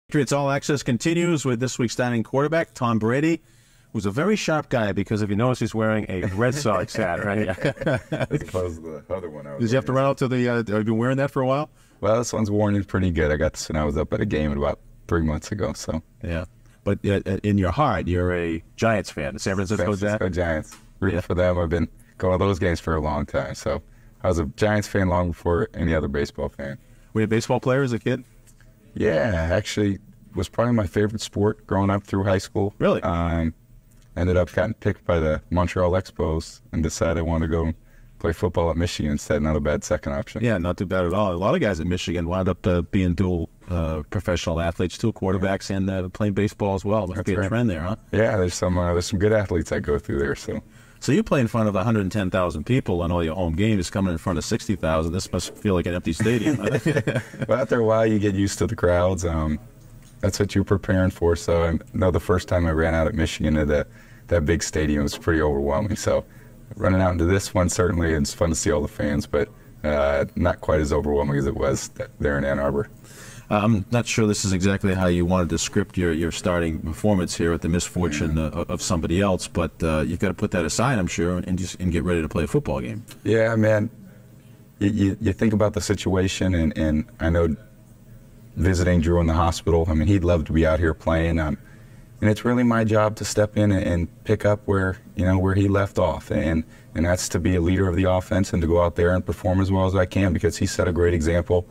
Patriots All Access continues with this week's starting quarterback, Tom Brady, who's a very sharp guy because if you notice, he's wearing a Red Sox hat, right? As opposed to the other one. Does he have to run out to the, have you been wearing that for a while? Well, this one's worn in pretty good. I got this when I was up at a game about 3 months ago, so. Yeah. But in your heart, you're a Giants fan. The San Francisco Giants. Rooting for them. I've been going to those games for a long time, so I was a Giants fan long before any other baseball fan. Were you a baseball player as a kid? Yeah, actually, was probably my favorite sport growing up through high school. Really? Ended up getting picked by the Montreal Expos and decided I wanted to go play football at Michigan instead. Not a bad second option. Yeah, not too bad at all. A lot of guys at Michigan wound up being dual professional athletes too, quarterbacks and playing baseball as well. Must be a trend there, huh? Yeah, there's some good athletes that go through there. So you play in front of 110,000 people on all your home games, coming in front of 60,000. This must feel like an empty stadium. But after a while, you get used to the crowds. That's what you're preparing for. So I know the first time I ran out at Michigan at that big stadium was pretty overwhelming. So running out into this one, certainly it's fun to see all the fans, but not quite as overwhelming as it was there in Ann Arbor. I'm not sure this is exactly how you wanted to script your starting performance here at the misfortune of somebody else, but you've got to put that aside, I'm sure, and get ready to play a football game. Yeah, man. You think about the situation, and I know visiting Drew in the hospital, I mean, he'd love to be out here playing, and it's really my job to step in and pick up where he left off, and that's to be a leader of the offense and to go out there and perform as well as I can because he set a great example.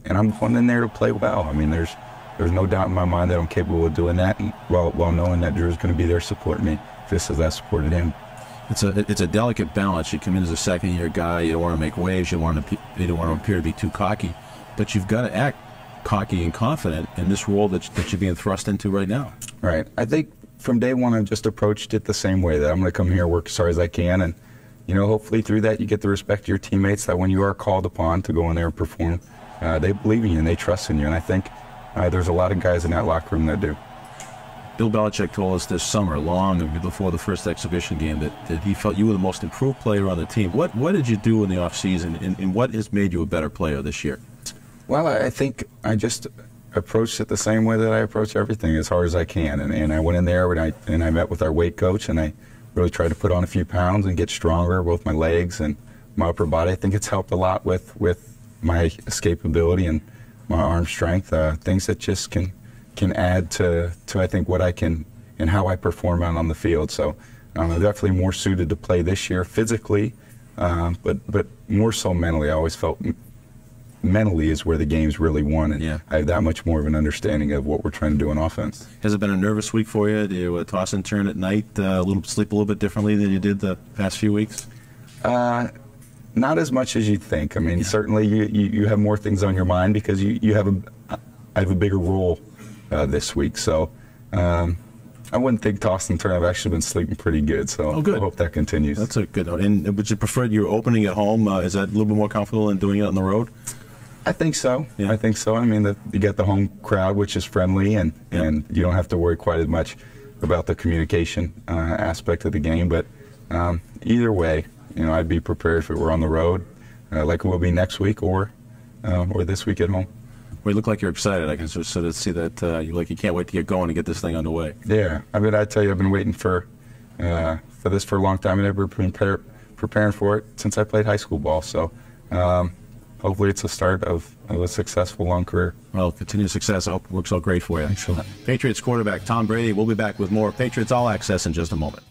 And I'm going in there to play well. I mean, there's no doubt in my mind that I'm capable of doing that, and while knowing that Drew's going to be there supporting me, just as I supported him. It's a delicate balance. You come in as a second-year guy. You don't want to make waves. You don't want to appear to be too cocky, but you've got to act cocky and confident in this role that you're being thrust into right now. Right. I think from day one, I've just approached it the same way, that I'm going to come here, work as hard as I can, and hopefully through that you get the respect of your teammates, that when you are called upon to go in there and perform, they believe in you and they trust in you, and I think there's a lot of guys in that locker room that do. Bill Belichick told us this summer, long before the first exhibition game, that he felt you were the most improved player on the team. What did you do in the offseason, and what has made you a better player this year? Well, I think I just approached it the same way that I approach everything, as hard as I can, and I went in there and I met with our weight coach, and I really tried to put on a few pounds and get stronger, both my legs and my upper body. I think it's helped a lot with my escapability and my arm strength, things that just can add to I think what I can and how I perform out on the field. So I'm definitely more suited to play this year physically, but more so mentally. I always felt mentally is where the game's really won, and I have that much more of an understanding of what we're trying to do in offense. Has it been a nervous week for you? Do you toss and turn at night, sleep a little bit differently than you did the past few weeks? Not as much as you'd think. I mean, certainly you have more things on your mind because I have a bigger role this week. So I wouldn't think toss and turn. I've actually been sleeping pretty good, so I hope that continues. That's a good note. And would you prefer your opening at home? Is that a little bit more comfortable than doing it on the road? I think so. Yeah. I think so. I mean, you get the home crowd, which is friendly, and you don't have to worry quite as much about the communication aspect of the game. But either way, I'd be prepared if it were on the road, like it will be next week or this week at home. Well, you look like you're excited. I can sort of see that you can't wait to get going and get this thing underway. Yeah. I mean, I tell you, I've been waiting for this for a long time, and I've been preparing for it since I played high school ball. So hopefully it's the start of a successful long career. Well, continued success. I hope it works out great for you. Patriots quarterback Tom Brady. We'll be back with more Patriots All Access in just a moment.